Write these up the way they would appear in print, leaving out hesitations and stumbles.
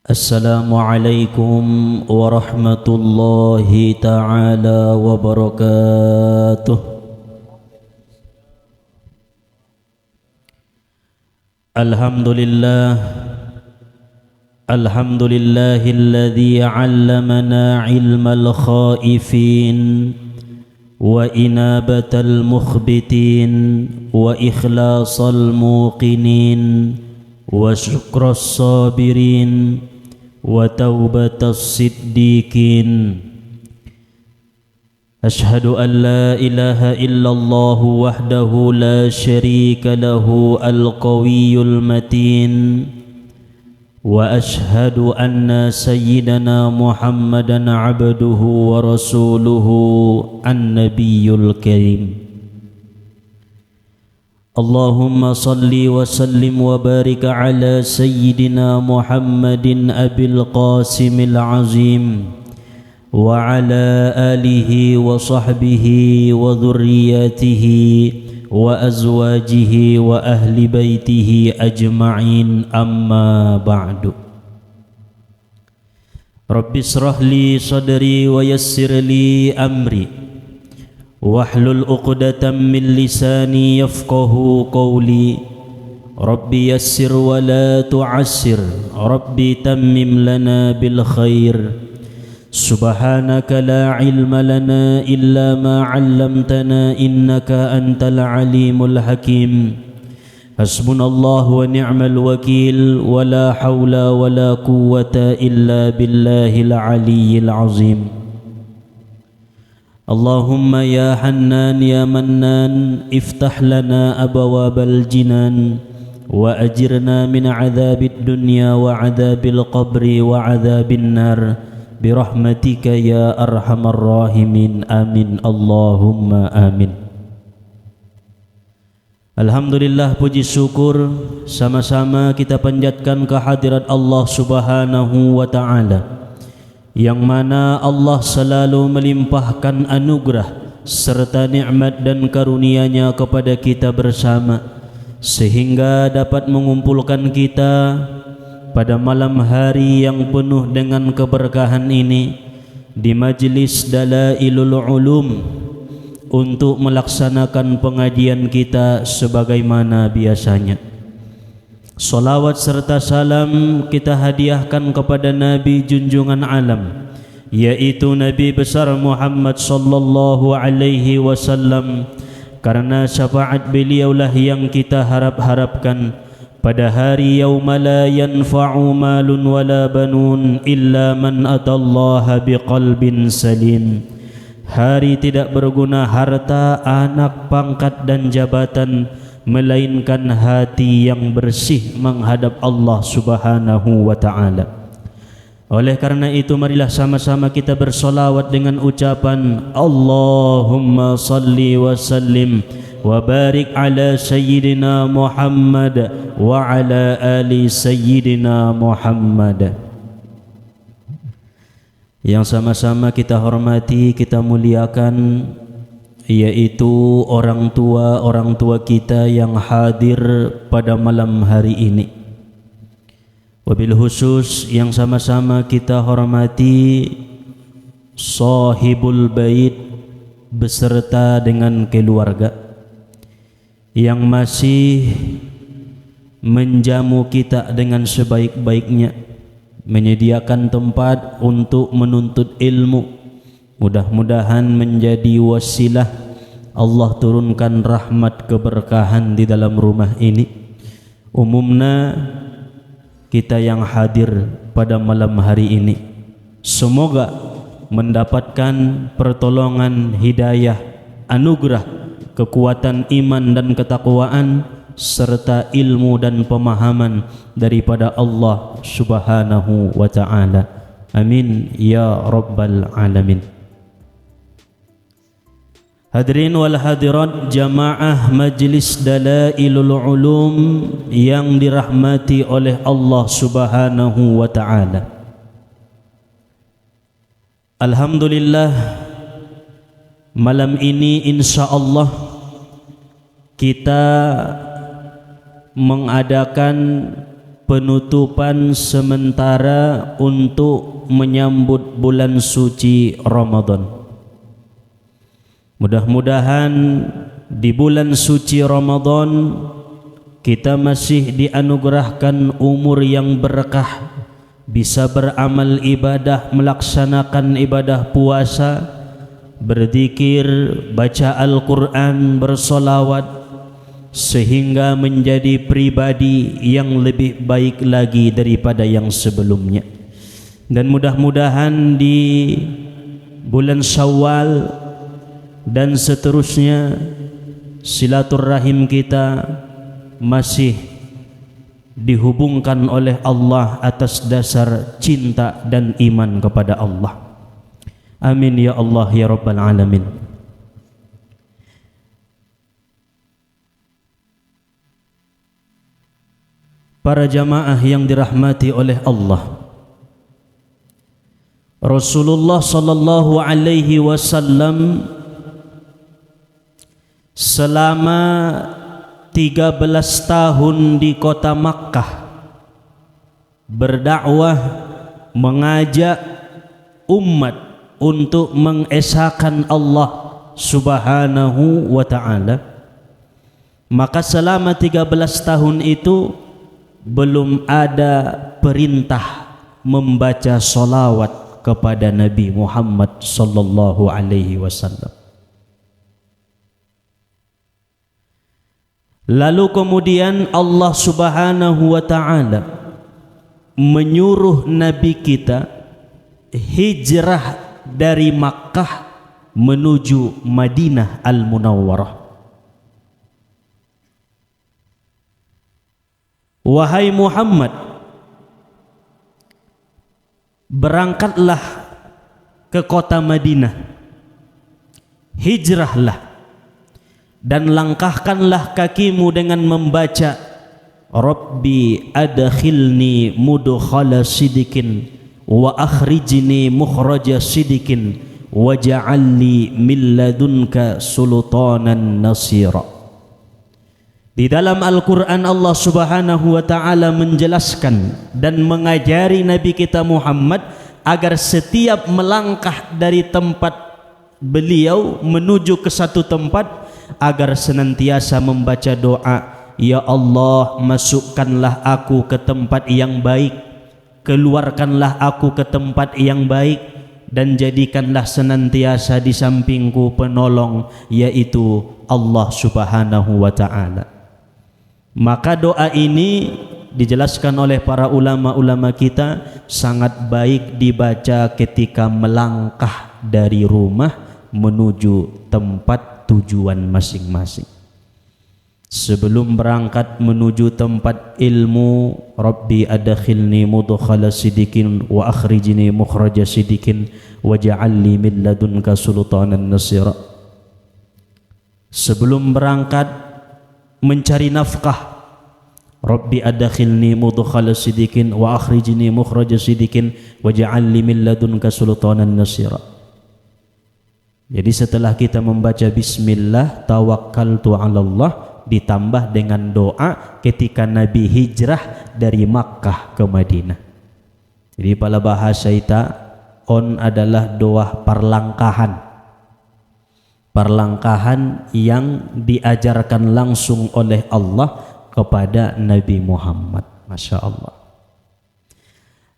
Assalamualaikum warahmatullahi ta'ala wabarakatuh. Alhamdulillah, alhamdulillahilladzi 'allamana 'ilmal khaifin wa inabatal mukhbitin wa ikhlasal muqinin wa syukras sabirin wa taubatas siddiqin. Ashhadu an la ilaha illallah wahdahu la syarika lahu al-qawiyyul matin wa ashhadu anna sayyidana Muhammadan abduhu wa rasuluhu an-nabiyyul karim. Allahumma salli wa sallim wa barik ala sayyidina Muhammadin abil qasimil azim wa ala alihi wa sahbihi wa dhurriyyatihi wa azwajihi wa ahli baitihi ajma'in, amma ba'du. Rabbi israh li sadri wa yassir li amri wahlul 'uqdatam min lisani yafqahu qawli. Rabbi yassir wa la tu'assir, Rabbi tammim lana bil khair. Subhanaka la ilma lana illa ma 'allamtana innaka antal alimul hakim. Hasbunallahu wa ni'mal wakil wa la hawla wa la quwwata illa billahil aliyyil azim. Allahumma ya Hannan ya Mannan iftah lana abwabal jinan wa ajirna min adzabid dunya wa adzabil qabri wa adzabin nar birahmatika ya arhamar rahimin, amin Allahumma amin. Alhamdulillah, puji syukur sama-sama kita panjatkan kehadirat Allah Subhanahu wa ta'ala, yang mana Allah selalu melimpahkan anugerah serta nikmat dan karunia-Nya kepada kita bersama, sehingga dapat mengumpulkan kita pada malam hari yang penuh dengan keberkahan ini di majlis Dalailul Ulum untuk melaksanakan pengajian kita sebagaimana biasanya. Salawat serta salam kita hadiahkan kepada Nabi junjungan alam, yaitu Nabi besar Muhammad sallallahu alaihi wasallam, karena syafaat beliaulah yang kita harap-harapkan pada hari yauma la yanfa'u malun wala banun illa man atallaha biqalbin salim. Hari tidak berguna harta, anak, pangkat dan jabatan, melainkan hati yang bersih menghadap Allah Subhanahu wa ta'ala. Oleh karena itu, marilah sama-sama kita bersolawat dengan ucapan Allahumma salli wa sallim wa barik ala sayyidina Muhammad wa ala ali sayyidina Muhammad. Yang sama-sama kita hormati, kita muliakan, yaitu orang tua kita yang hadir pada malam hari ini. Wabil khusus yang sama-sama kita hormati sahibul bait beserta dengan keluarga yang masih menjamu kita dengan sebaik-baiknya, menyediakan tempat untuk menuntut ilmu. Mudah-mudahan menjadi wasilah Allah turunkan rahmat keberkahan di dalam rumah ini. Umumnya kita yang hadir pada malam hari ini, semoga mendapatkan pertolongan, hidayah, anugerah, kekuatan iman dan ketakwaan, serta ilmu dan pemahaman daripada Allah Subhanahu wa ta'ala. Amin ya rabbal alamin. Hadirin wal hadirat jamaah majlis Dalailul Ulum yang dirahmati oleh Allah Subhanahu wa ta'ala. Alhamdulillah, malam ini insyaallah kita mengadakan penutupan sementara untuk menyambut bulan suci Ramadan. Mudah-mudahan di bulan suci Ramadan kita masih dianugerahkan umur yang berkah, bisa beramal ibadah, melaksanakan ibadah puasa, berzikir, baca Al-Quran, bersolawat, sehingga menjadi pribadi yang lebih baik lagi daripada yang sebelumnya. Dan mudah-mudahan di bulan Syawal dan seterusnya silaturahim kita masih dihubungkan oleh Allah atas dasar cinta dan iman kepada Allah. Amin ya Allah ya Rabbal Alamin. Para jamaah yang dirahmati oleh Allah, Rasulullah sallallahu alaihi wasallam selama 13 tahun di kota Makkah berdakwah, mengajak umat untuk mengesahkan Allah Subhanahu wa ta'ala. Maka selama 13 tahun itu belum ada perintah membaca solawat kepada Nabi Muhammad sallallahu alaihi wasallam. Lalu kemudian Allah Subhanahu wa ta'ala menyuruh Nabi kita hijrah dari Makkah menuju Madinah Al-Munawwarah. Wahai Muhammad, berangkatlah ke kota Madinah, hijrahlah dan langkahkanlah kakimu dengan membaca Rabbi adkhilni mudkhala sidikin wa akhrijni mukhraja sidikin waj'alni min ladunka sultanan nasira. Di dalam Al-Quran Allah Subhanahu wa ta'ala menjelaskan dan mengajari Nabi kita Muhammad agar setiap melangkah dari tempat beliau menuju ke satu tempat agar senantiasa membaca doa, ya Allah, masukkanlah aku ke tempat yang baik, keluarkanlah aku ke tempat yang baik, dan jadikanlah senantiasa di sampingku penolong, yaitu Allah Subhanahu wa ta'ala. Maka doa ini dijelaskan oleh para ulama-ulama kita sangat baik dibaca ketika melangkah dari rumah menuju tempat tujuan masing-masing. Sebelum berangkat menuju tempat ilmu, Rabbi adkhilni mudkhala sidikin wa akhrijni mukhraja sidikin waj'alni min ladunka sultanan nasira. Sebelum berangkat mencari nafkah, Rabbi adkhilni mudkhala sidikin wa akhrijni mukhraja sidikin waj'alni min ladunka sultanan nasira. Jadi setelah kita membaca bismillah tawakkaltu 'ala Allah ditambah dengan doa ketika Nabi hijrah dari Makkah ke Madinah. Jadi pada bahasa kita on adalah doa perlangkahan. Perlangkahan yang diajarkan langsung oleh Allah kepada Nabi Muhammad. Masya Allah.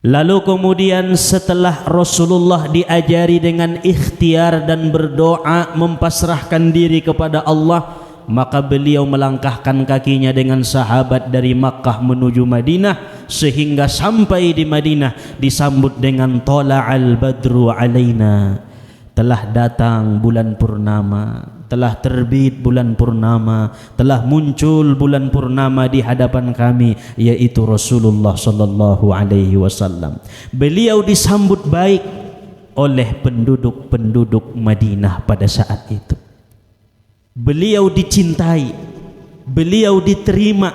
Lalu kemudian setelah Rasulullah diajari dengan ikhtiar dan berdoa mempasrahkan diri kepada Allah, maka beliau melangkahkan kakinya dengan sahabat dari Makkah menuju Madinah, sehingga sampai di Madinah disambut dengan Tola'al Badru alaina, telah datang bulan purnama, telah terbit bulan purnama, telah muncul bulan purnama di hadapan kami, yaitu Rasulullah sallallahu alaihi wasallam. Beliau disambut baik oleh penduduk-penduduk Madinah pada saat itu. Beliau dicintai, beliau diterima,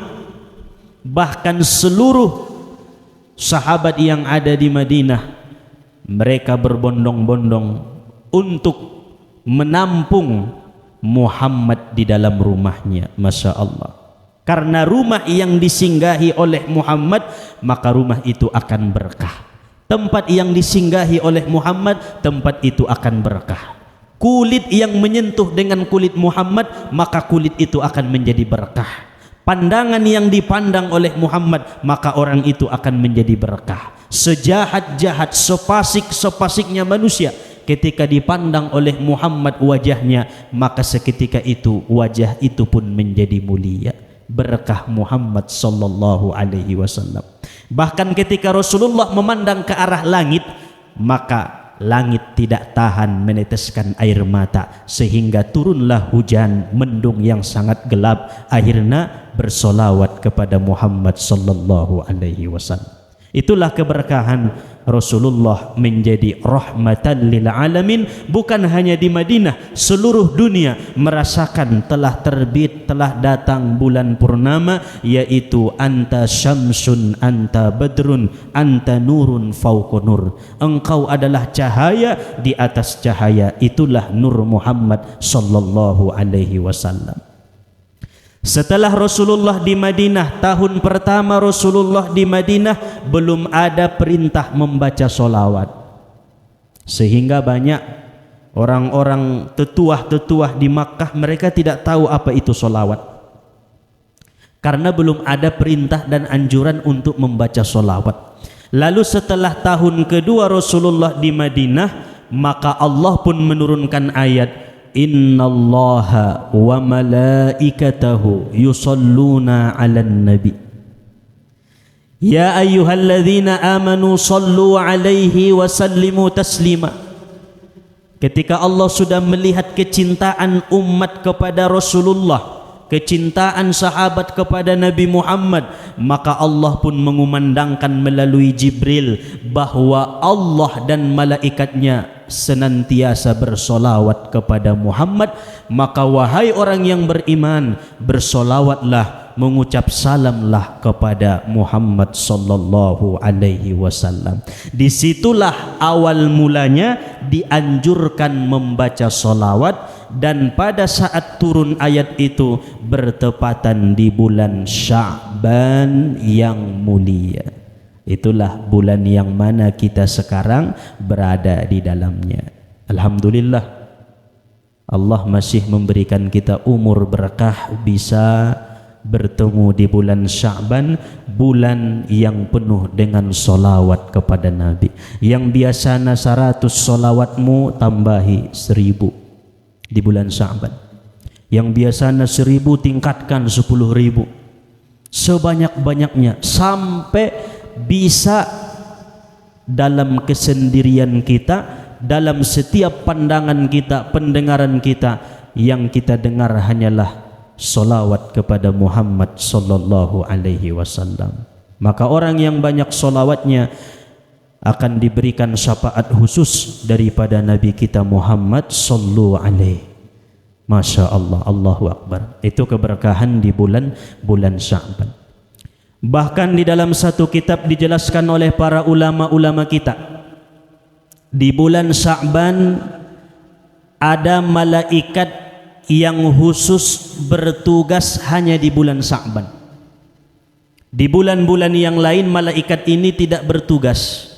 bahkan seluruh sahabat yang ada di Madinah mereka berbondong-bondong untuk menampung Muhammad di dalam rumahnya. Masya Allah. Karena rumah yang disinggahi oleh Muhammad, maka rumah itu akan berkah. Tempat yang disinggahi oleh Muhammad, tempat itu akan berkah. Kulit yang menyentuh dengan kulit Muhammad, maka kulit itu akan menjadi berkah. Pandangan yang dipandang oleh Muhammad, maka orang itu akan menjadi berkah. Sejahat-jahat, sepasik-sepasiknya manusia, ketika dipandang oleh Muhammad wajahnya, maka seketika itu wajah itu pun menjadi mulia. Berkah Muhammad sallallahu alaihi wasallam. Bahkan ketika Rasulullah memandang ke arah langit, maka langit tidak tahan meneteskan air mata, sehingga turunlah hujan mendung yang sangat gelap. Akhirnya bersolawat kepada Muhammad sallallahu alaihi wasallam. Itulah keberkahan Rasulullah menjadi rahmatan lil alamin. Bukan hanya di Madinah, seluruh dunia merasakan telah terbit, telah datang bulan purnama, yaitu anta syamsun anta badrun anta nurun fauqa nur. Engkau adalah cahaya di atas cahaya, itulah Nur Muhammad sallallahu alaihi wasallam. Setelah Rasulullah di Madinah, tahun pertama Rasulullah di Madinah, belum ada perintah membaca solawat, sehingga banyak orang-orang tetuah-tetuah di Makkah, mereka tidak tahu apa itu solawat, karena belum ada perintah dan anjuran untuk membaca solawat. Lalu setelah tahun kedua Rasulullah di Madinah, maka Allah pun menurunkan ayat, innallaha wa malaikatahu yusalluna 'alan nabi ya ayyuhalladzina amanu sallu 'alaihi wa sallimu taslima. Ketika Allah sudah melihat kecintaan umat kepada Rasulullah, kecintaan sahabat kepada Nabi Muhammad, maka Allah pun mengumandangkan melalui Jibril bahwa Allah dan malaikatnya senantiasa bersolawat kepada Muhammad. Maka wahai orang yang beriman, bersolawatlah, mengucap salamlah kepada Muhammad sallallahu alaihi wasallam. Disitulah awal mulanya dianjurkan membaca solawat, dan pada saat turun ayat itu bertepatan di bulan Sya'ban yang mulia. Itulah bulan yang mana kita sekarang berada di dalamnya. Alhamdulillah, Allah masih memberikan kita umur berkah, bisa bertemu di bulan Sya'ban, bulan yang penuh dengan solawat kepada Nabi. Yang biasanya 100 solawatmu, tambahi 1000 di bulan Sya'ban. Yang biasanya 1000 tingkatkan 10.000, sebanyak-banyaknya, sampai bisa dalam kesendirian kita, dalam setiap pandangan kita, pendengaran kita, yang kita dengar hanyalah solawat kepada Muhammad sallallahu alaihi wasallam. Maka orang yang banyak solawatnya akan diberikan syafaat khusus daripada Nabi kita Muhammad sallallahu alaihi. Masya Allah, Allahu Akbar. Itu keberkahan di bulan Sya'ban. Bahkan di dalam satu kitab dijelaskan oleh para ulama-ulama kita, di bulan Sya'ban ada malaikat yang khusus bertugas hanya di bulan Sya'ban. Di bulan-bulan yang lain malaikat ini tidak bertugas.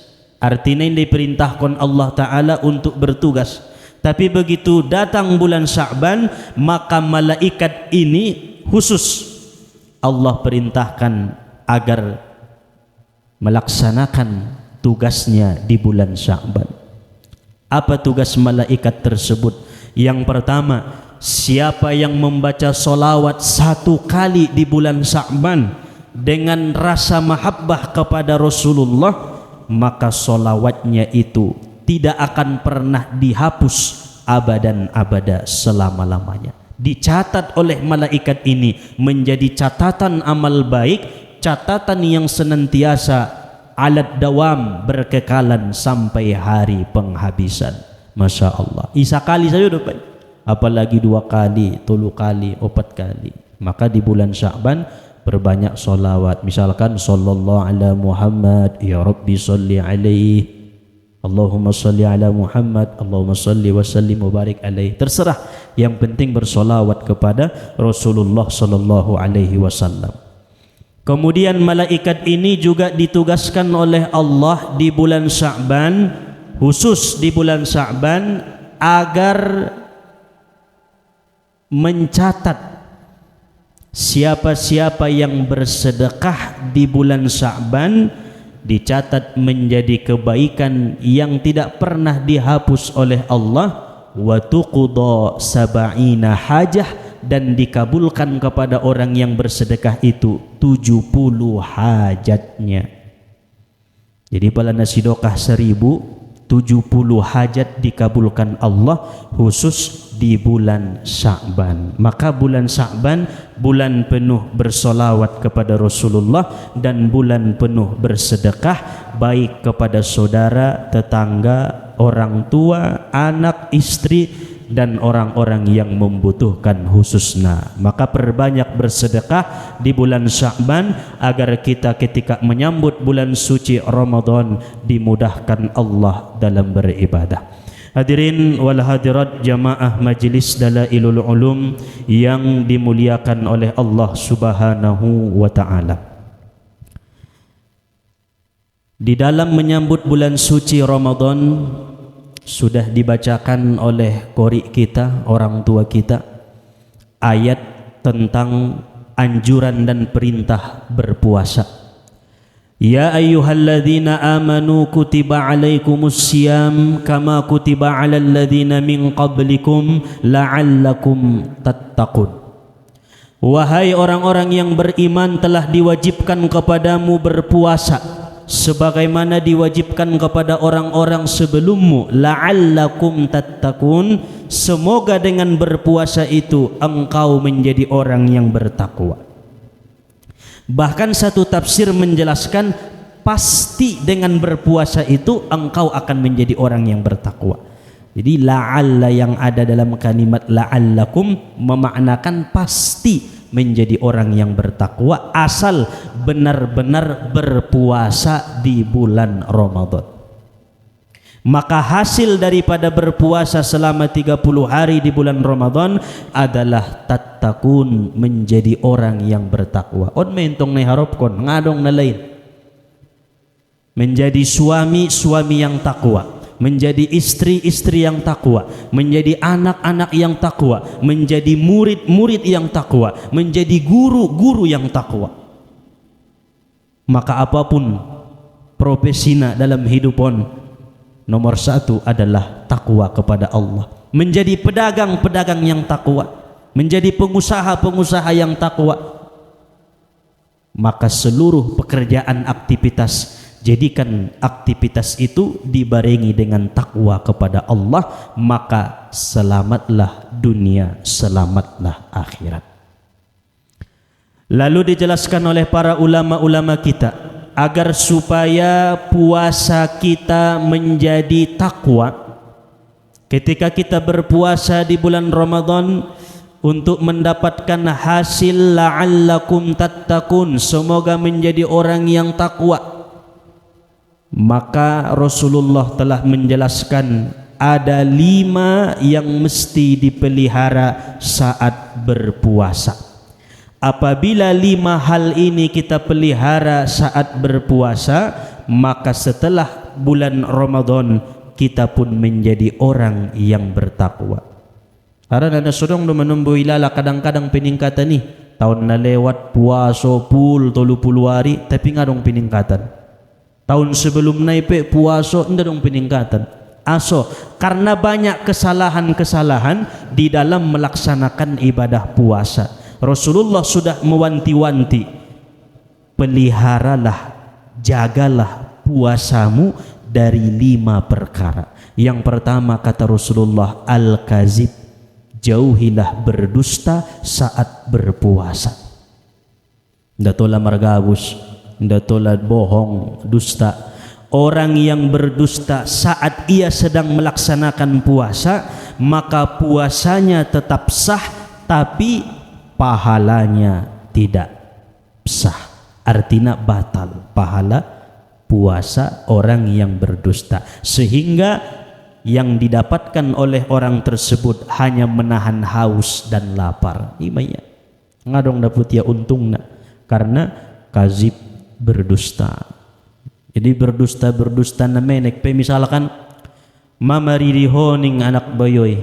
Artinya ini diperintahkan Allah Ta'ala untuk bertugas. Tapi begitu datang bulan Sya'ban, maka malaikat ini khusus Allah perintahkan agar melaksanakan tugasnya di bulan Sya'ban. Apa tugas malaikat tersebut? Yang pertama, siapa yang membaca solawat 1 kali di bulan Sya'ban dengan rasa mahabbah kepada Rasulullah, maka solawatnya itu tidak akan pernah dihapus abadan abada, selama-lamanya. Dicatat oleh malaikat ini menjadi catatan amal baik, catatan yang senantiasa alat dawam, berkekalan sampai hari penghabisan. Masya Allah. Sekali saja dapat, apalagi 2 kali, 3 kali, 4 kali. Maka di bulan Sya'ban perbanyak solawat. Misalkan sallallahu ala Muhammad, ya Rabbi salli alaihi, Allahumma salli ala Muhammad, Allahumma salli wa sallim wa barik alaihi. Terserah, yang penting bersolawat kepada Rasulullah sallallahu alaihi wasallam. Kemudian malaikat ini juga ditugaskan oleh Allah di bulan Sya'ban, khusus di bulan Sya'ban, agar mencatat siapa-siapa yang bersedekah di bulan Sya'ban, dicatat menjadi kebaikan yang tidak pernah dihapus oleh Allah. Wa tuqda sab'ina hajah, dan dikabulkan kepada orang yang bersedekah itu 70 hajatnya. Jadi pala nasidokah 1000, 70 hajat dikabulkan Allah khusus di bulan Sya'ban. Maka bulan Sya'ban bulan penuh bersolawat kepada Rasulullah dan bulan penuh bersedekah, baik kepada saudara, tetangga, orang tua, anak, istri, dan orang-orang yang membutuhkan khususnya. Maka perbanyak bersedekah di bulan Sya'ban agar kita ketika menyambut bulan suci Ramadan dimudahkan Allah dalam beribadah. Hadirin wal hadirat jamaah Majlis Dalailul Ulum yang dimuliakan oleh Allah Subhanahu wa taala. Di dalam menyambut bulan suci Ramadan sudah dibacakan oleh qori kita, orang tua kita, ayat tentang anjuran dan perintah berpuasa. Ya ayyuhalladzina amanu kutiba alaikumus siyam kama kutiba alal ladzina min qablikum la'allakum tattaqun. Wahai orang-orang yang beriman, telah diwajibkan kepadamu berpuasa sebagaimana diwajibkan kepada orang-orang sebelummu, la'allakum tattaqun, semoga dengan berpuasa itu engkau menjadi orang yang bertakwa. Bahkan satu tafsir menjelaskan pasti dengan berpuasa itu engkau akan menjadi orang yang bertakwa. Jadi la'alla yang ada dalam kalimat la'allakum memaknakan pasti menjadi orang yang bertakwa asal benar-benar berpuasa di bulan Ramadan. Maka hasil daripada berpuasa selama 30 hari di bulan Ramadan adalah tattaqun, menjadi orang yang bertakwa. On mentong na harapkon ngadong na lain. Menjadi suami yang takwa, menjadi istri yang takwa, menjadi anak-anak yang takwa, menjadi murid yang takwa, menjadi guru yang takwa. Maka apapun profesina dalam hidupon, nomor satu adalah takwa kepada Allah. Menjadi pedagang yang takwa, menjadi pengusaha yang takwa. Maka seluruh pekerjaan aktivitas, jadikan aktivitas itu dibarengi dengan takwa kepada Allah, maka selamatlah dunia, selamatlah akhirat. Lalu dijelaskan oleh para ulama-ulama kita agar supaya puasa kita menjadi takwa. Ketika kita berpuasa di bulan Ramadan untuk mendapatkan hasil la'allakum tattaqun, semoga menjadi orang yang takwa, maka Rasulullah telah menjelaskan ada 5 yang mesti dipelihara saat berpuasa. Apabila 5 hal ini kita pelihara saat berpuasa, maka setelah bulan Ramadan kita pun menjadi orang yang bertakwa. Karena ada sodong do menumbuh ilala kadang-kadang peningkatan nih. Tahun na lewat puasa pul 30 hari tapi ngadong peningkatan. Tahun sebelum naipe puasa ndadong peningkatan. Aso karena banyak kesalahan-kesalahan di dalam melaksanakan ibadah puasa. Rasulullah sudah mewanti-wanti, peliharalah, jagalah puasamu dari 5 perkara. Yang pertama kata Rasulullah, al-kazib, jauhilah berdusta saat berpuasa. Ndatola margabus, ndatola bohong, dusta. Orang yang berdusta saat ia sedang melaksanakan puasa, maka puasanya tetap sah, tapi pahalanya tidak sah. Artinya batal pahala puasa orang yang berdusta, sehingga yang didapatkan oleh orang tersebut hanya menahan haus dan lapar. Imaya ngadong dapat ya untungna karena kazib berdusta. Jadi berdusta namenek pe misalkan mamariri honing anak bayoy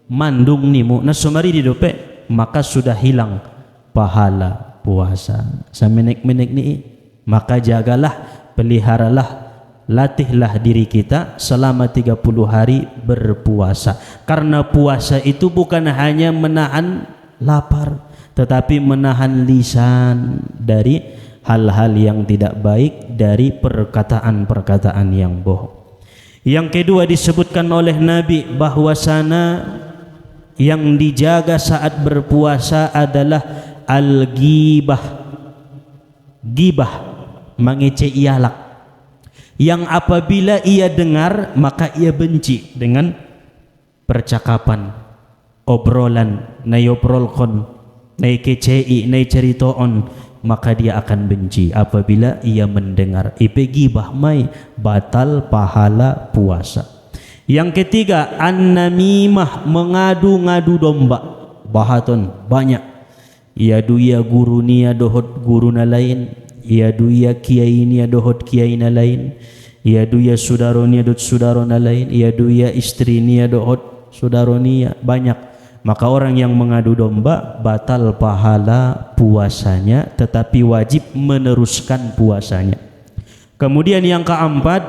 mandung nimu na sumariri dope, maka sudah hilang pahala puasa. Samenek-menek ni, maka jagalah, peliharalah, latihlah diri kita selama 30 hari berpuasa. Karena puasa itu bukan hanya menahan lapar, tetapi menahan lisan dari hal-hal yang tidak baik, dari perkataan-perkataan yang bohong. Yang kedua disebutkan oleh Nabi bahwasana yang dijaga saat berpuasa adalah al-ghibah. Ghibah mengece ialak, yang apabila ia dengar maka ia benci dengan percakapan, obrolan, nay obrolkon, nay kecei, nay ceritoon, maka dia akan benci apabila ia mendengar. Ipe gibah mai batal pahala puasa. Yang ketiga, an-namimah, mengadu-ngadu domba. Bahaton banyak. Ia duia guru nia dohot guru na lain, ia duia kiai nia dohot kiai na lain, ia duia sudaro nia dohot sudaro na lain, ia duia istri nia dohot sudaro nia, banyak. Maka orang yang mengadu domba batal pahala puasanya, tetapi wajib meneruskan puasanya. Kemudian yang keempat,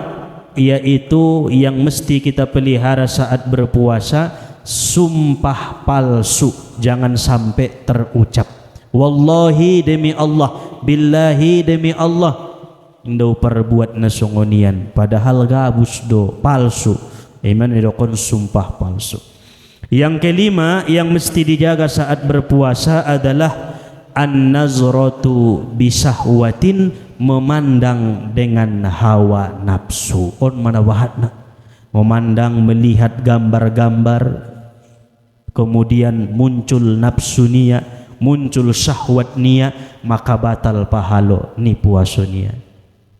yaitu yang mesti kita pelihara saat berpuasa, sumpah palsu jangan sampai terucap. Wallahi demi Allah, billahi demi Allah, indo perbuat nasongonian, padahal gabus do palsu. Iman idokon sumpah palsu. Yang kelima yang mesti dijaga saat berpuasa adalah an-nazratu bisahwatin, memandang dengan hawa nafsu. On mana wahatna, memandang, melihat gambar-gambar, kemudian muncul nafsu nia, muncul syahwat nia, maka batal pahalo ni puasonia.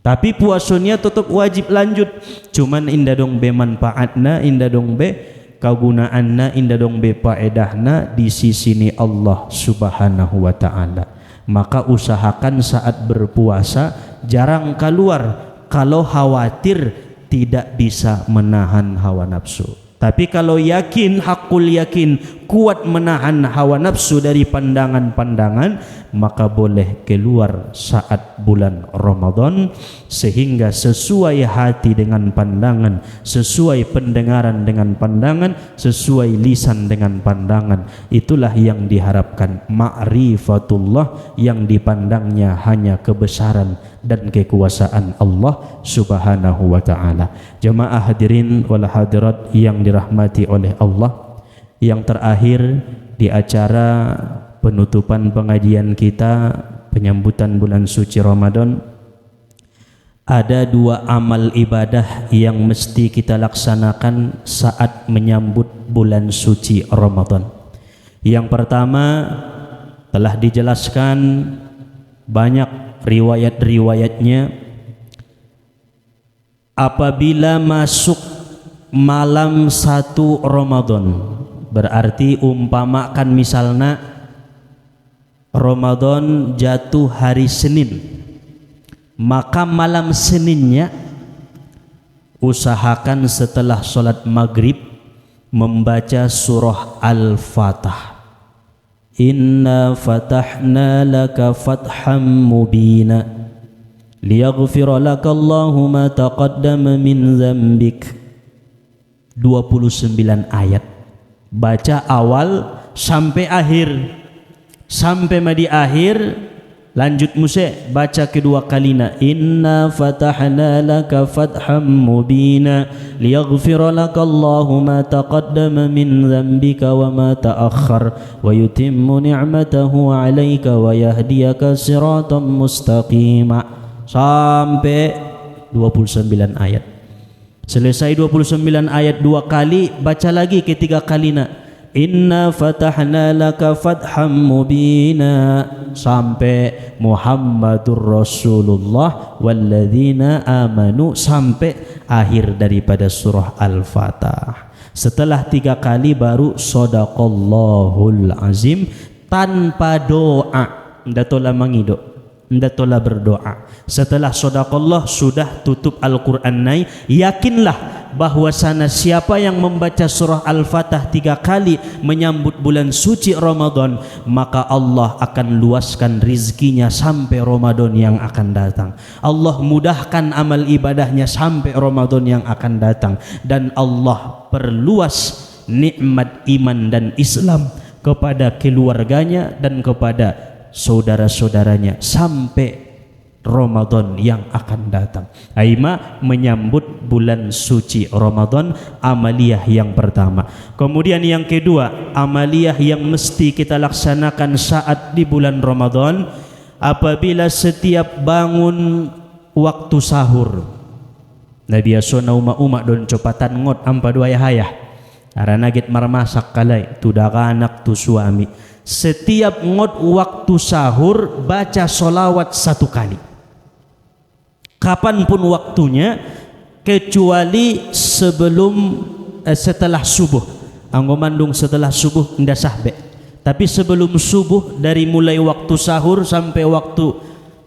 Tapi puasonia tetap wajib lanjut, cuman indah dong be manfaatna, indah dong be kagunaanna, indah dong be faedahna di sisi ni Allah Subhanahu wa taala. Maka usahakan saat berpuasa jarang keluar kalau khawatir tidak bisa menahan hawa nafsu. Tapi kalau yakin, hakul yakin, kuat menahan hawa nafsu dari pandangan-pandangan, maka boleh keluar saat bulan Ramadan, sehingga sesuai hati dengan pandangan, sesuai pendengaran dengan pandangan, sesuai lisan dengan pandangan. Itulah yang diharapkan, ma'rifatullah, yang dipandangnya hanya kebesaran dan kekuasaan Allah Subhanahu wa ta'ala. Jamaah hadirin wal hadirat yang dirahmati oleh Allah, yang terakhir di acara penutupan pengajian kita penyambutan bulan suci Ramadan, ada dua amal ibadah yang mesti kita laksanakan saat menyambut bulan suci Ramadan. Yang pertama telah dijelaskan banyak riwayat-riwayatnya, apabila masuk malam 1 Ramadan, berarti umpamakan misalnya Ramadan jatuh hari Senin, maka malam Seninnya usahakan setelah sholat maghrib membaca surah Al-Fatah. Inna fatahna laka fatham mubina liyaghfira laka Allahu ma taqaddama min dzambik. 29 ayat, baca awal sampai akhir. Sampai di akhir lanjut muse baca kedua kalinya, inna fatahna laka fatham mubina liyaghfira laka Allahu ma taqaddama min dzambika wa ma ta'akhkhar wa yutimmu ni'matahu 'alaika wa yahdiyaka siratan mustaqima, sampai 29 ayat. Selesai 29 ayat dua kali, baca lagi ketiga kalinya, Inna fatahna laka fatham mubina sampai Muhammadur Rasulullah walladzina amanu sampai akhir daripada surah Al-Fatah. Setelah 3 kali baru Shadaqallahul Azim tanpa doa. Ndatola mangido, ndatola berdoa. Setelah Shadaqallah sudah tutup Al-Quran nai. Yakinlah bahwasana siapa yang membaca surah Al-Fatah 3 kali menyambut bulan suci Ramadan, maka Allah akan luaskan rizkinya sampai Ramadan yang akan datang. Allah mudahkan amal ibadahnya sampai Ramadan yang akan datang, dan Allah perluas nikmat iman dan Islam kepada keluarganya dan kepada saudara-saudaranya sampai Ramadan yang akan datang. Aima menyambut bulan suci Ramadan, amaliyah yang pertama. Kemudian yang kedua, amaliyah yang mesti kita laksanakan saat di bulan Ramadan, apabila setiap bangun waktu sahur. Nabi biasa umak don copatan ngot ampa dua ayah karena git marmasak kalai tu daka anak tu suami. Setiap ngot waktu sahur baca solawat 1 kali. Kapanpun waktunya, kecuali setelah subuh. Anggo mandung setelah subuh ndak sahbe. Tapi sebelum subuh, dari mulai waktu sahur sampai waktu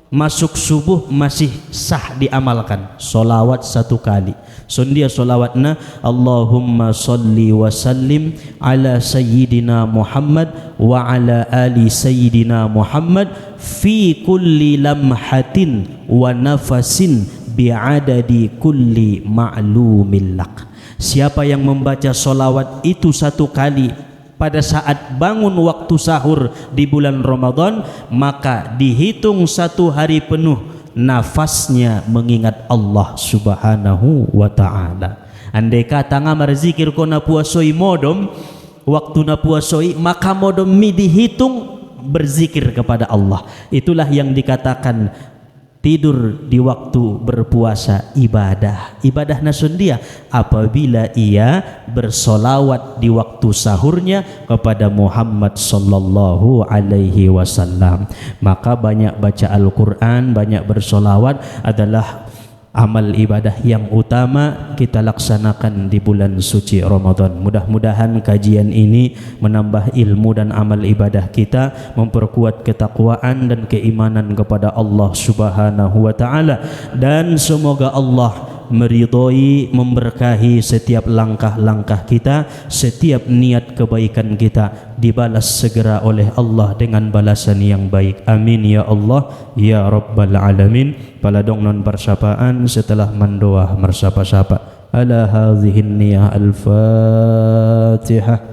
masuk subuh masih sah diamalkan. Solawat 1 kali. Sundia solawatna Allahumma salli wa sallim ala sayyidina Muhammad wa ala ali sayyidina Muhammad fi kulli lamhatin wa nafasin bi'adadi kulli ma'lumin lak. Siapa yang membaca solawat itu 1 kali pada saat bangun waktu sahur di bulan Ramadan, maka dihitung 1 hari penuh nafasnya mengingat Allah subhanahu wa ta'ala. Andai kata ngamar zikir kona puasoi modom, waktu na puasoi maka modom mi dihitung berzikir kepada Allah. Itulah yang dikatakan tidur di waktu berpuasa ibadah. Ibadah nasundia apabila ia bersolawat di waktu sahurnya kepada Muhammad sallallahu alaihi wasallam. Maka banyak baca Al-Quran, banyak bersolawat adalah amal ibadah yang utama kita laksanakan di bulan suci Ramadan. Mudah-mudahan kajian ini menambah ilmu dan amal ibadah kita, memperkuat ketakwaan dan keimanan kepada Allah subhanahu wa ta'ala, dan semoga Allah meridhoi, memberkahi setiap langkah-langkah kita, setiap niat kebaikan kita dibalas segera oleh Allah dengan balasan yang baik. Amin ya Allah ya Rabbal Alamin. Paladong non persapaan setelah mendoa mersapa-sapa ala hadhihi niyah al-Fatihah.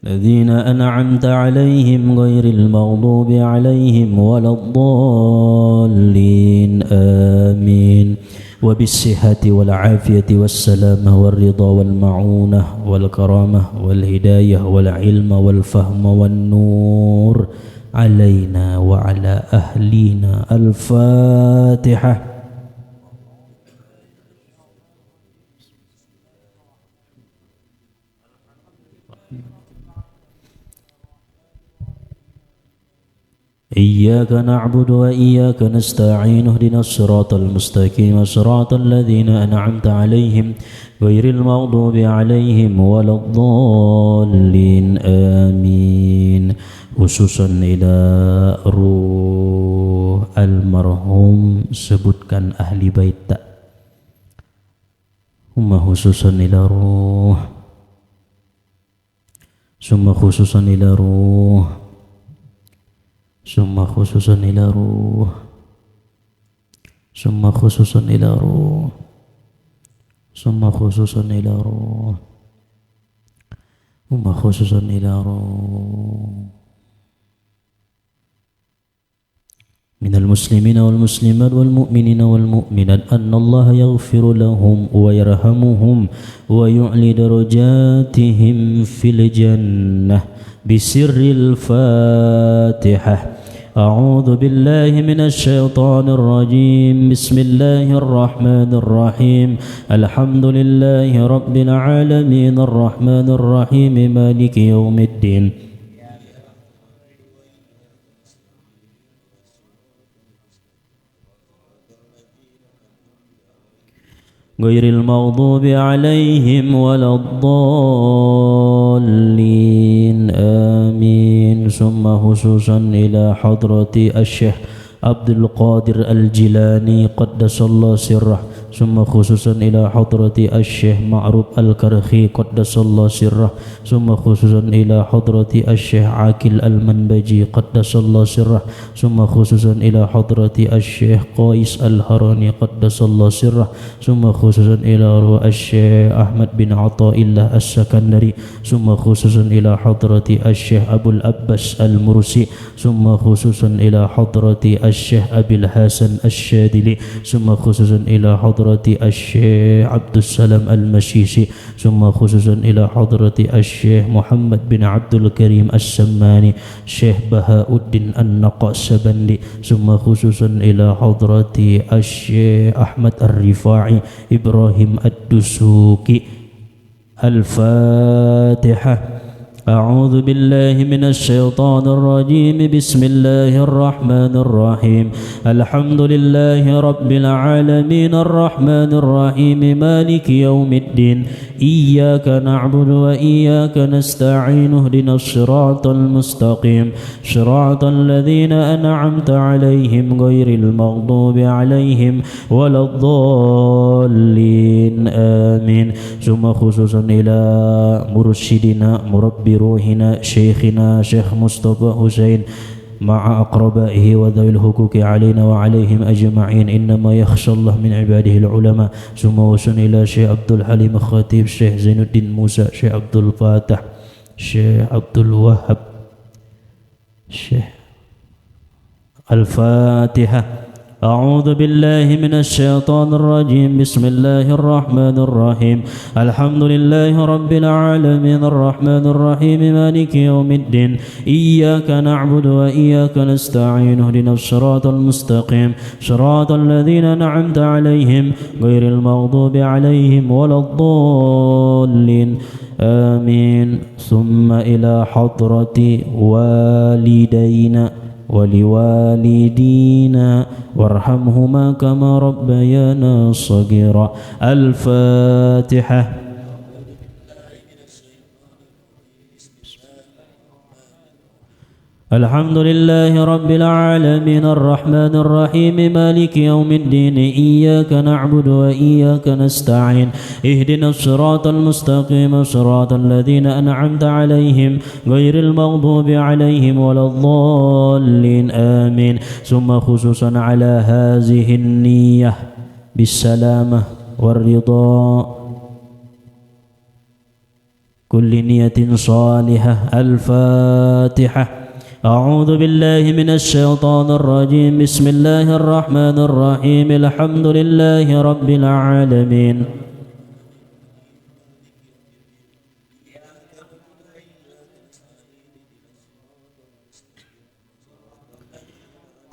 الذين أنعمت عليهم غير المغضوب عليهم ولا الضالين آمين وبالصحة والعافية والسلامة والرضا والمعونة والكرامة والهداية والعلم والفهم والنور علينا وعلى أهلنا. الفاتحة. إياك نعبد وإياك نستعين اهدنا الصراط المستقيم صراط الذين أنعمت عليهم غير المغضوب عليهم ولا الضالين آمين. Khususan ila ruh almarhum, sebutkan ahli bait tak? Umma khususan ila ruh, summa khususan ila ruh, summa khususan ila ruh, summa khususan ila ruh, summa khususan ila ruh, summa khususan ila ruh. من المسلمين والمسلمات والمؤمنين والمؤمنات أن الله يغفر لهم ويرحمهم ويعلي درجاتهم في الجنة بسر الفاتحة. أعوذ بالله من الشيطان الرجيم. بسم الله الرحمن الرحيم. الحمد لله رب العالمين الرحمن الرحيم مالك يوم الدين. غير المغضوب عليهم ولا الضالين آمين. ثم خصوصا إلى حضرة الشيخ عبد القادر الجيلاني قدس الله سره. ثم خصوصا إلى حضرة الشيخ معروف الكرخي قدس الله سره. ثم خصوصا إلى حضرة الشيخ عاكل المنبجي قدس الله سره. ثم خصوصا إلى حضرة الشيخ قيس الهراني قدس الله سره. ثم خصوصا إلى روح الشيخ أحمد بن عطاء الله السكندري. ثم خصوصا إلى حضرة الشيخ أبو الأبس المرسي. ثم خصوصا إلى حضرة الشيخ أبي الحسن الشاذلي. ثم خصوصا إلى حضرة الشيخ عبد السلام المشيشي. ثم خصوصا إلى حضرة الشيخ محمد بن عبد الكريم السماني شيخ بهاء الدين النقشبندي. ثم خصوصا إلى حضرة الشيخ أحمد الرفاعي إبراهيم الدسوقي. الفاتحة. أعوذ بالله من الشيطان الرجيم. بسم الله الرحمن الرحيم. الحمد لله رب العالمين الرحمن الرحيم مالك يوم الدين. إياك نعبد وإياك نستعين اهدنا الصراط المستقيم صراط الذين أنعمت عليهم غير المغضوب عليهم ولا الضالين آمين. ثم خصوصا إلى مرشدنا مربي روحنا شيخنا شيخ مصطفى حسين مع أقربائه وذوي الحقوق علينا وعليهم أجمعين. إنما يخشى الله من عباده العلماء. ثم وصل إلى شيخ عبد الحليم الخطيب شيخ زين الدين موسى شيخ عبد الفاتح شيخ عبد الوهاب شيخ. الفاتحة. أعوذ بالله من الشيطان الرجيم. بسم الله الرحمن الرحيم. الحمد لله رب العالمين الرحمن الرحيم مالك يوم الدين. إياك نعبد وإياك نستعين اهدنا الصراط المستقيم صراط الذين أنعمت عليهم غير المغضوب عليهم ولا الضالين آمين. ثم إلى حضرة والدينا ولوالدينا وارحمهما كما ربيانا صغيرا. الفاتحة. الحمد لله رب العالمين الرحمن الرحيم مالك يوم الدين. إياك نعبد وإياك نستعين اهدنا الصراط المستقيم صراط الذين أنعمت عليهم غير المغضوب عليهم ولا الضالين آمين. ثم خصوصا على هذه النية بالسلامة والرضا كل نية صالحة. الفاتحة. أعوذ بالله من الشيطان الرجيم. بسم الله الرحمن الرحيم. الحمد لله رب العالمين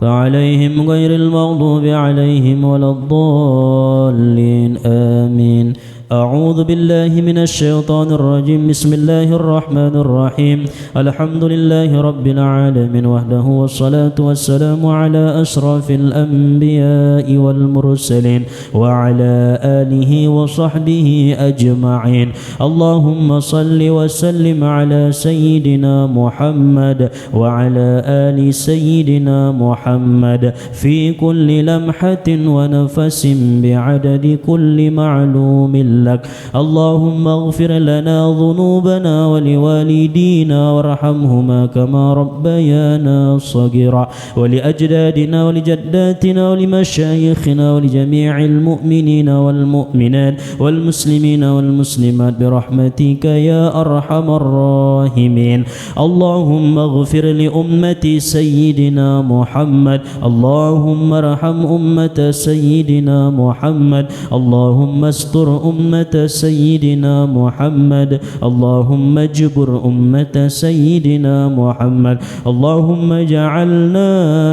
فعليهم غير المغضوب عليهم ولا الضالين آمين. أعوذ بالله من الشيطان الرجيم. بسم الله الرحمن الرحيم. الحمد لله رب العالمين وحده والصلاة والسلام على أشرف الأنبياء والمرسلين وعلى آله وصحبه أجمعين. اللهم صل وسلم على سيدنا محمد وعلى آل سيدنا محمد في كل لمحة ونفس بعدد كل معلوم لك. اللهم اغفر لنا ذنوبنا ولوالدينا وارحمهما كما ربيانا صغيرا، ولأجدادنا ولجداتنا ولمشايخنا ولجميع المؤمنين والمؤمنات والمسلمين والمسلمات برحمتك يا أرحم الراحمين. اللهم اغفر لأمة سيدنا محمد، اللهم ارحم أمة سيدنا محمد، اللهم استر أمة سيدنا محمد، اللهم اجبر أمة سيدنا محمد، اللهم اجعلنا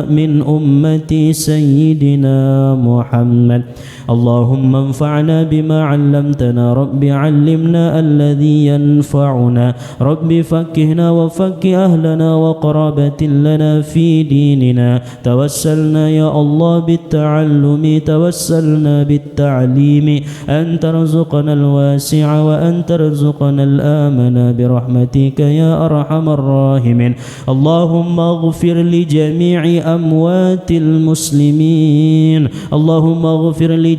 من أمة سيدنا محمد. اللهم انفعنا بما علمتنا، رب علمنا الذي ينفعنا، رب فكهنا وفك أهلنا وقرابة لنا في ديننا. توسلنا يا الله بالتعلم، توسلنا بالتعليم، أن ترزقنا الواسع وأن ترزقنا الآمن برحمتك يا أرحم الراحمين. اللهم اغفر لجميع أموات المسلمين، اللهم اغفر لجميع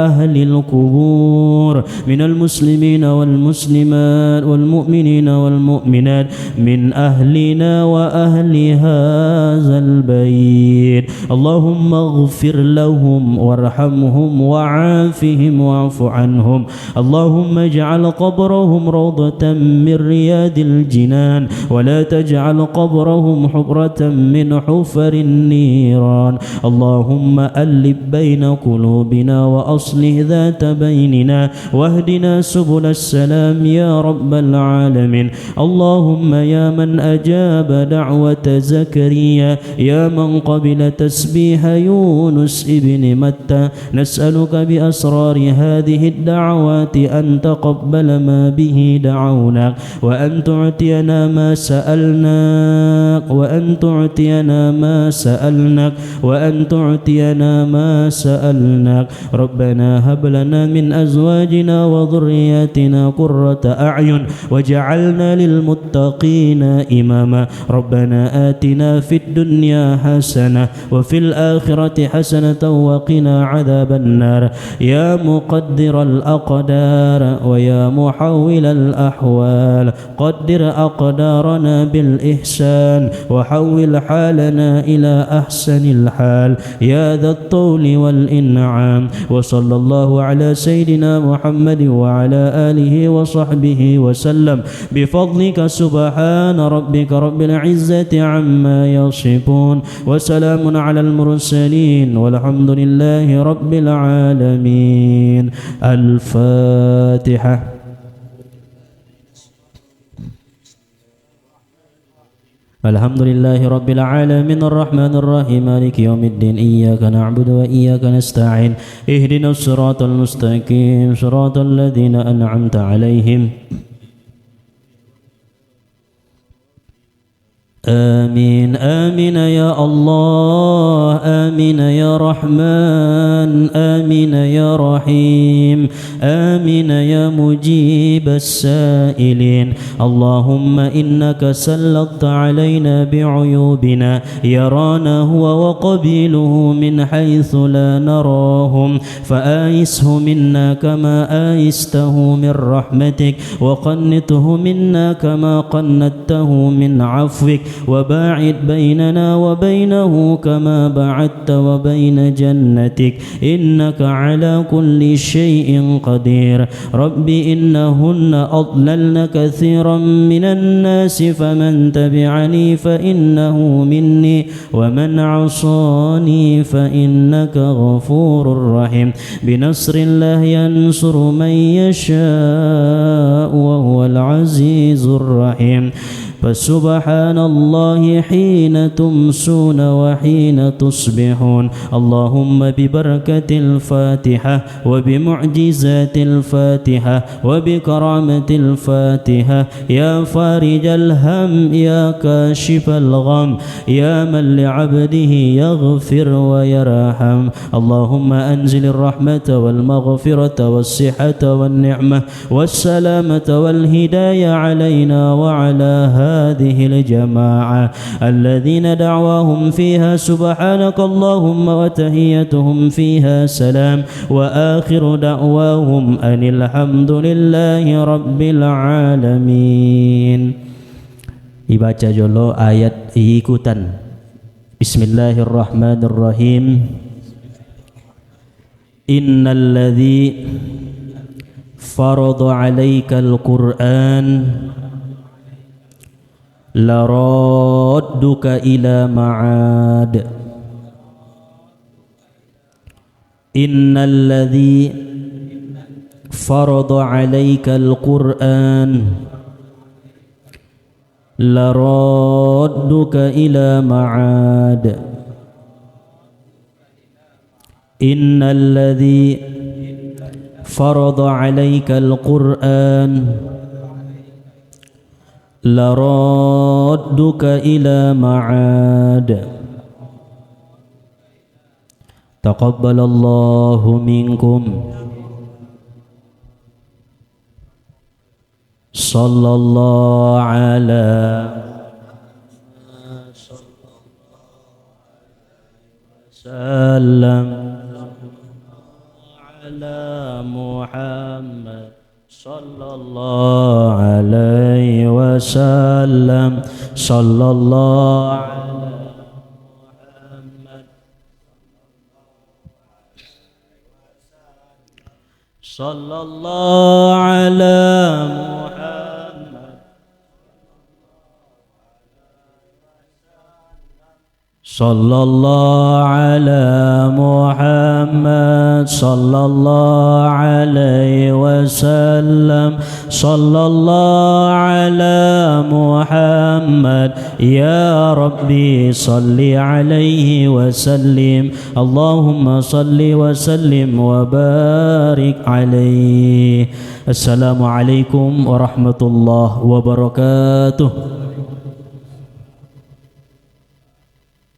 أهل القبور من المسلمين والمسلمات والمؤمنين والمؤمنات، من أهلنا وأهل هذا البيت. اللهم اغفر لهم وارحمهم وعافهم واعف عنهم. اللهم اجعل قبرهم روضة من رياض الجنان، ولا تجعل قبرهم حفرة من حفر النيران. اللهم ألف بين قلوبنا وأصلح ذات بيننا، واهدنا سبل السلام يا رب العالمين. اللهم يا من أجاب دعوة زكريا، يا من قبل تسبيح يونس ابن متى، نسألك بأسرار هذه الدعوات أن تقبل ما به دعوناك، وأن تعطينا ما سألناك، وأن تعطينا ما سألناك، وأن تعطينا ما سألناك. ربنا هب لنا من أزواجنا وذرياتنا قرة أعين وجعلنا للمتقين إماما. ربنا آتنا في الدنيا حسنة وفي الآخرة حسنة وقنا عذاب النار. يا مقدر الأقدار ويا محول الأحوال، قدر أقدارنا بالإحسان وحول حالنا إلى أحسن الحال يا ذا الطول والإنعام. وصلى الله على سيدنا محمد وعلى آله وصحبه وسلم بفضلك. سبحان ربك رب العزة عما يصفون، وسلام على المرسلين، والحمد لله رب العالمين. الفاتحة. الحمد لله رب العالمين الرحمن الرحيم مالك يوم الدين، إياك نعبد وإياك نستعين، اهدنا الصراط المستقيم صراط الذين أنعمت عليهم. آمين آمين يا الله، آمين يا رحمن، آمين يا رحيم، آمين يا مجيب السائلين. اللهم إنك سلطت علينا بعيوبنا، يرانا هو وقبيله من حيث لا نراهم، فآيسه منا كما آيسته من رحمتك، وقنته منا كما قنته من عفوك، وباعد بيننا وبينه كما بعدت وبين جنتك، إنك على كل شيء قدير. رب إنهن أضللن كثيرا من الناس، فمن تبعني فإنه مني، ومن عصاني فإنك غفور رحيم. بنصر الله ينصر من يشاء وهو العزيز الرحيم. فسبحان الله حين تمسون وحين تصبحون. اللهم ببركة الفاتحة وبمعجزات الفاتحة وبكرامة الفاتحة، يا فارج الهم، يا كاشف الغم، يا من لعبده يغفر ويرحم. اللهم أنزل الرحمة والمغفرة والصحة والنعمة والسلامة والهداية علينا وعلى هذه الجماعة الذين دعواهم فيها سبحانك اللهم وتحيتهم فيها سلام وآخر دعواهم أن الحمد لله رب العالمين. Dibaca dulu ayat ikutan. Bismillahirrahmanirrahim. Innalladzi farada 'alaikal Qur'an laradduka ila ma'ad. Innalladzi farada 'alaikal Qur'an laradduka ila ma'ad. Innalladzi farada 'alaikal Qur'an laradduka ila ma'ad. Taqabbalallahu minkum. Sallallahu ala sallam ala Muhammad sallallahu alaihi wasallam sallallahu ala Muhammad sallallahu ala sallallahu ala Muhammad sallallahu alaihi wasallam sallallahu ala Muhammad ya Rabbi salli alaihi wasallim Allahumma salli wa sallim wa barik alaihi. Assalamualaikum warahmatullahi wabarakatuh.